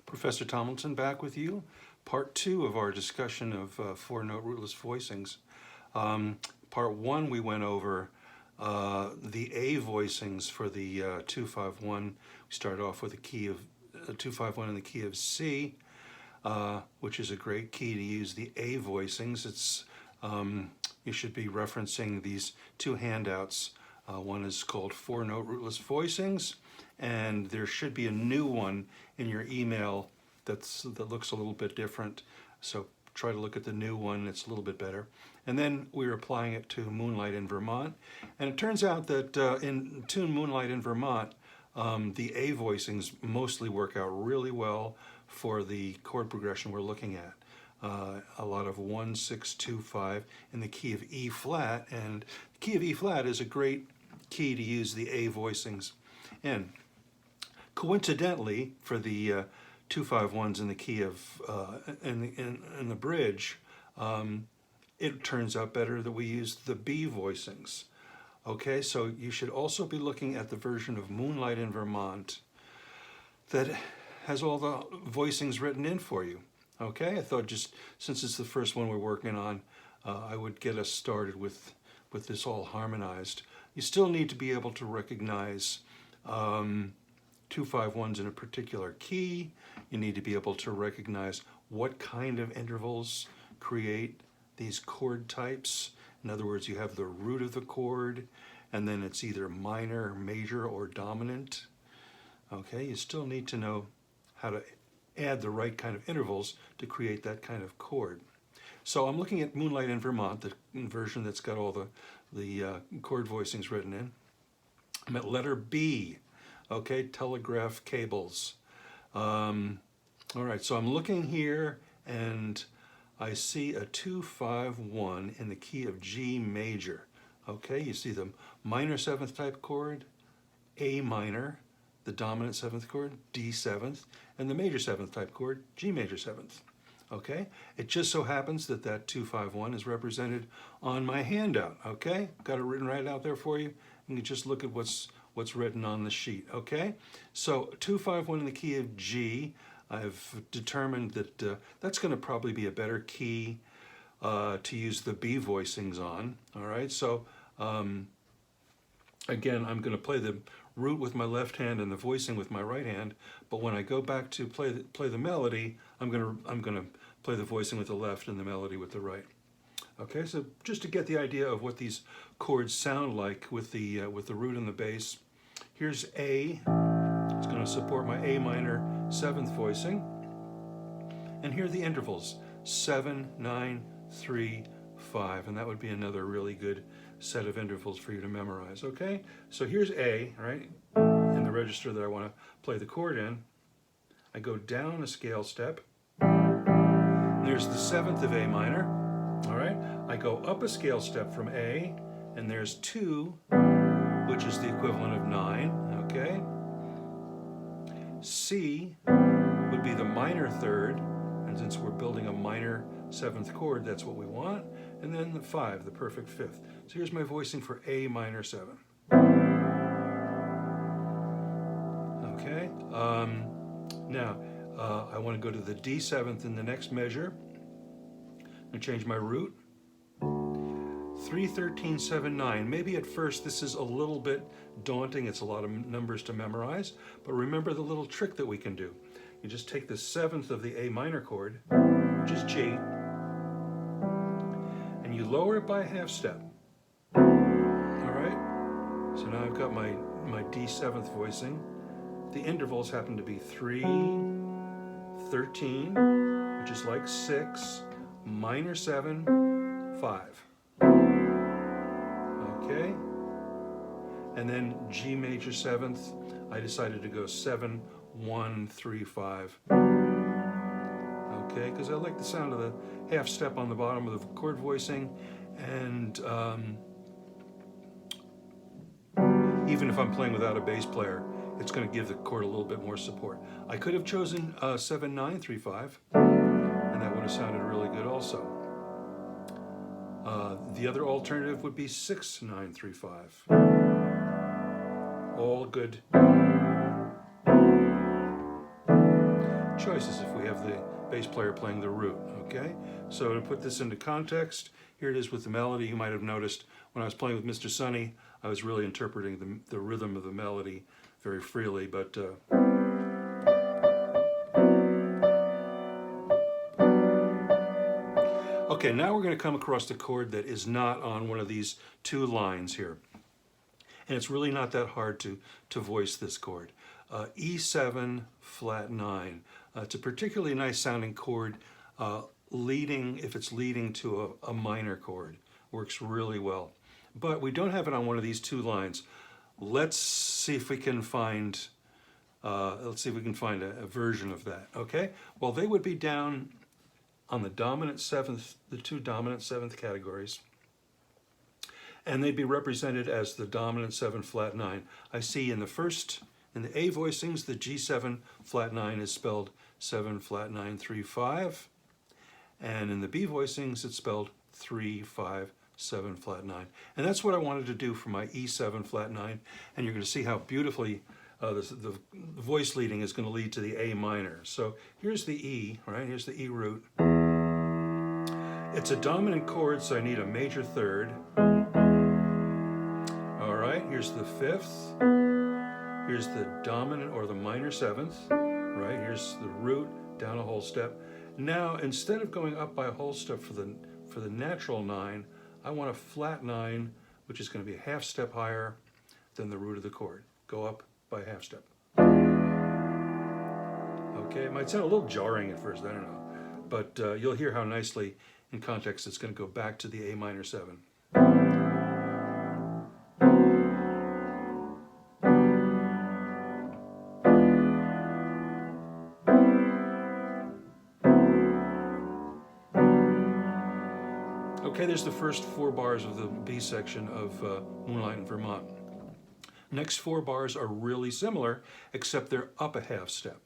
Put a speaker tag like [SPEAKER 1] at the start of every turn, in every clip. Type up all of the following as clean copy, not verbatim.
[SPEAKER 1] Professor Tomlinson back with you. Part 2 of our discussion of four-note rootless voicings. Part 1 we went over the A voicings for the 251. We started off with a key of 251 in the key of C, which is a great key to use the A voicings. It's you should be referencing these two handouts. One is called four-note rootless voicings, and there should be a new one in your email that looks a little bit different. So try to look at the new one, it's a little bit better. And then we were applying it to Moonlight in Vermont. And it turns out that in tune Moonlight in Vermont, the A voicings mostly work out really well for the chord progression we're looking at. A lot of 1, 6, 2, 5 in the key of E flat, and the key of E flat is a great key to use the A voicings. And coincidentally, for the 251s in the key of in the bridge, it turns out better that we use the B voicings. Okay, so you should also be looking at the version of Moonlight in Vermont that has all the voicings written in for you. Okay, I thought just since it's the first one we're working on, I would get us started with this all harmonized. You still need to be able to recognize 251s in a particular key. You need to be able to recognize what kind of intervals create these chord types. In other words, you have the root of the chord, and then it's either minor, major, or dominant. Okay, you still need to know how to add the right kind of intervals to create that kind of chord. So I'm looking at Moonlight in Vermont, the version that's got all the chord voicings written in. I'm at letter B, okay, telegraph cables. All right, so I'm looking here and I see a 251 in the key of G major. Okay, you see the minor 7th type chord, A minor, the dominant 7th chord, D 7th, and the major 7th type chord, G major 7th. Okay, it just so happens that that 251 is represented on my handout. Okay, got it written right out there for you. You can just look at what's written on the sheet. Okay, so 251 in the key of G. I've determined that that's going to probably be a better key to use the B voicings on. All right, so again, I'm going to play the root with my left hand and the voicing with my right hand. But when I go back to play the melody, I'm going to play the voicing with the left and the melody with the right. Okay, so just to get the idea of what these chords sound like with the root and the bass, here's A. It's going to support my A minor 7th voicing, and here are the intervals: 7, 9, 3, 5, and that would be another really good set of intervals for you to memorize. Okay, so here's A, right, in the register that I want to play the chord in. I go down a scale step. There's the 7th of A minor. All right, I go up a scale step from A, and there's 2, which is the equivalent of 9. Okay, C would be the minor 3rd, and since we're building a minor 7th chord, that's what we want. And then the 5, the perfect 5th. So here's my voicing for A minor 7. Okay, now I want to go to the D 7th in the next measure. I'm going to change my root. 3, 13, 7, 9. Maybe at first this is a little bit daunting. It's a lot of numbers to memorize, but remember the little trick that we can do. You just take the 7th of the A minor chord, which is G, and you lower it by a half step. All right, so now I've got my D 7th voicing. The intervals happen to be 3, 13, which is like 6, minor 7, 5. Okay, and then G major 7th, I decided to go 7, 1, 3, 5. Okay, because I like the sound of the half step on the bottom of the chord voicing, and even if I'm playing without a bass player, it's going to give the chord a little bit more support. I could have chosen 7, 9, 3, 5, and that would have sounded really good also. The other alternative would be 6, 9, 3, 5. All good. choices if we have the bass player playing the root, okay? So to put this into context, here it is with the melody. You might have noticed when I was playing with Mr. Sunny, I was really interpreting the rhythm of the melody very freely, but okay, now we're going to come across the chord that is not on one of these two lines here. And it's really not that hard to voice this chord. E7 flat 9. It's a particularly nice sounding chord if it's leading to a minor chord. Works really well. But we don't have it on one of these two lines. Let's see if we can find a version of that, okay? Well, they would be down on the dominant seventh, the two dominant seventh categories, and they'd be represented as the dominant 7 flat 9. I see in the A voicings, the G7 flat 9 is spelled 7 flat 9 3 5, and in the B voicings it's spelled 3 5 7 flat 9. And that's what I wanted to do for my E7 flat 9, and you're going to see how beautifully the voice leading is going to lead to the A minor. So here's the E, right? Here's the E root. It's a dominant chord, so I need a major third. All right, here's the fifth. Here's the dominant or the minor seventh, right? Here's the root, down a whole step. Now, instead of going up by a whole step for the natural 9, I want a flat 9, which is going to be a half step higher than the root of the chord. Go up by a half step. Okay, it might sound a little jarring at first, I don't know. But you'll hear how nicely, in context, it's going to go back to the A minor 7. Okay, there's the first 4 bars of the B section of Moonlight in Vermont. Next 4 bars are really similar, except they're up a half step.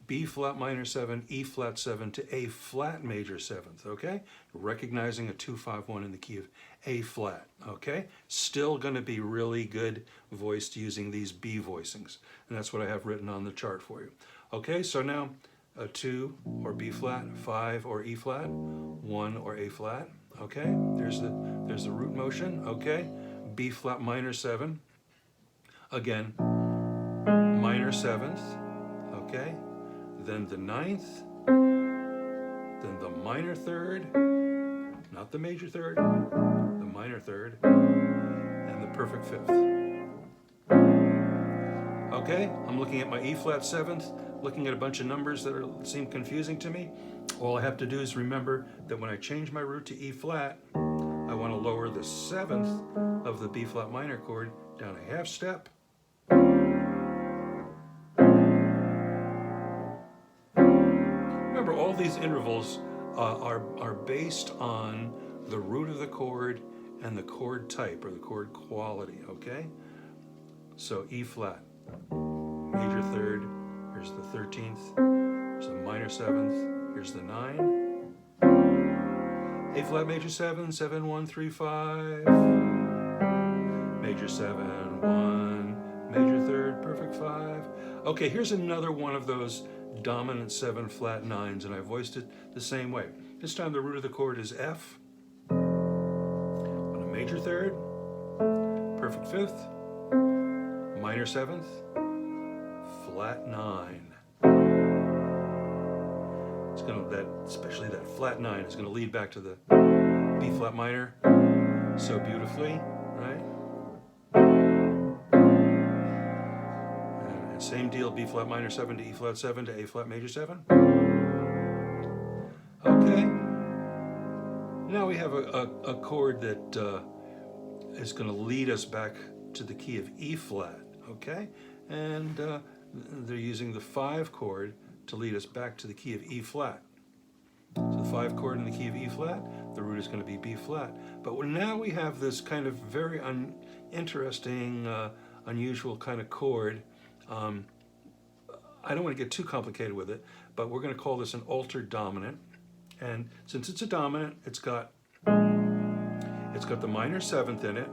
[SPEAKER 1] B flat minor 7, E flat 7 to A flat major 7th, okay? Recognizing a 2-5-1 in the key of A flat, okay? Still gonna be really good voiced using these B voicings. And that's what I have written on the chart for you. Okay, so now a 2 or B flat, 5 or E flat, 1 or A flat, okay? There's the root motion, okay? B flat minor 7, again, minor 7th, okay? Then the 9th, then the minor 3rd, not the major 3rd, the minor 3rd, and the perfect 5th. Okay, I'm looking at my E flat 7th, looking at a bunch of numbers that seem confusing to me. All I have to do is remember that when I change my root to E flat, I want to lower the 7th of the B flat minor chord down a half step. Remember, all these intervals are based on the root of the chord and the chord type or the chord quality, okay? So E flat, major 3rd, here's the 13th, here's the minor 7th, here's the 9, A flat major 7, 7, 1, 3, 5, major 7, 1, major 3rd, perfect 5. Okay, here's another one of those dominant 7 flat 9s, and I voiced it the same way. This time the root of the chord is F on a major 3rd, perfect 5th, minor 7th, flat 9. It's especially that flat 9 is going to lead back to the B flat minor so beautifully, right? And same deal, B flat minor 7 to E flat 7 to A flat major 7. Okay. Now we have a chord that is going to lead us back to the key of E flat, okay? And they're using the 5 chord to lead us back to the key of E flat. So the 5 chord in the key of E flat, the root is going to be B flat. But now we have this kind of very interesting, unusual kind of chord. I don't want to get too complicated with it, but we're going to call this an altered dominant. And since it's a dominant, it's got the minor 7th in it.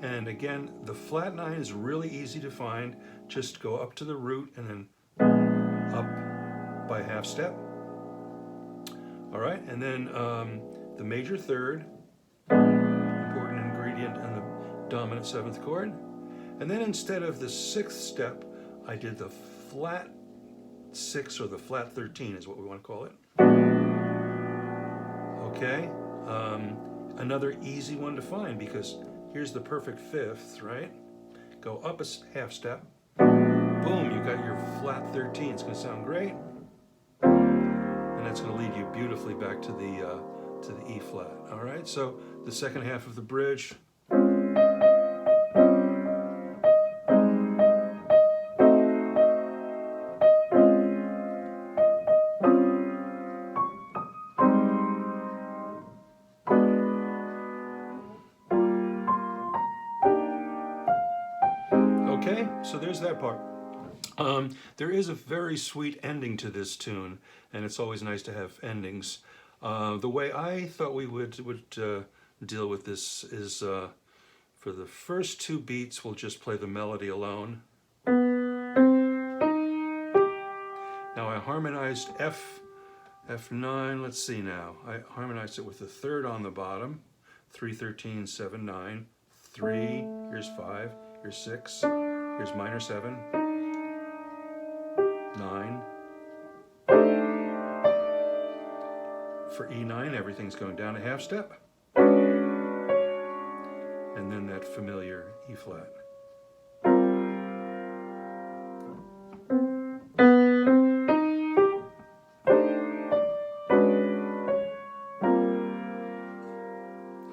[SPEAKER 1] And again, the flat 9 is really easy to find. Just go up to the root and then up by a half step. All right, and then the major third, important ingredient in the dominant 7th chord. And then instead of the 6th step, I did the flat 6, or the flat 13 is what we want to call it. Okay, another easy one to find, because here's the perfect 5th, right? Go up a half step, boom, you got your flat 13. It's going to sound great, and that's going to lead you beautifully back to the E flat. All right, so the second half of the bridge. Okay, so there's that part. There is a very sweet ending to this tune, and it's always nice to have endings. The way I thought we would deal with this is for the first 2 beats, we'll just play the melody alone. Now I harmonized F9, let's see now. I harmonized it with the 3rd on the bottom, 3, 13, 7, 9, 3, here's 5, here's 6, here's minor 7, 9. For E9, everything's going down a half step. And then that familiar E flat.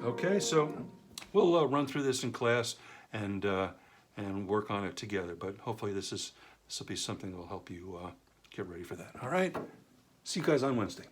[SPEAKER 1] Okay, so we'll run through this in class and work on it together. But hopefully this will be something that will help you get ready for that. All right, see you guys on Wednesday.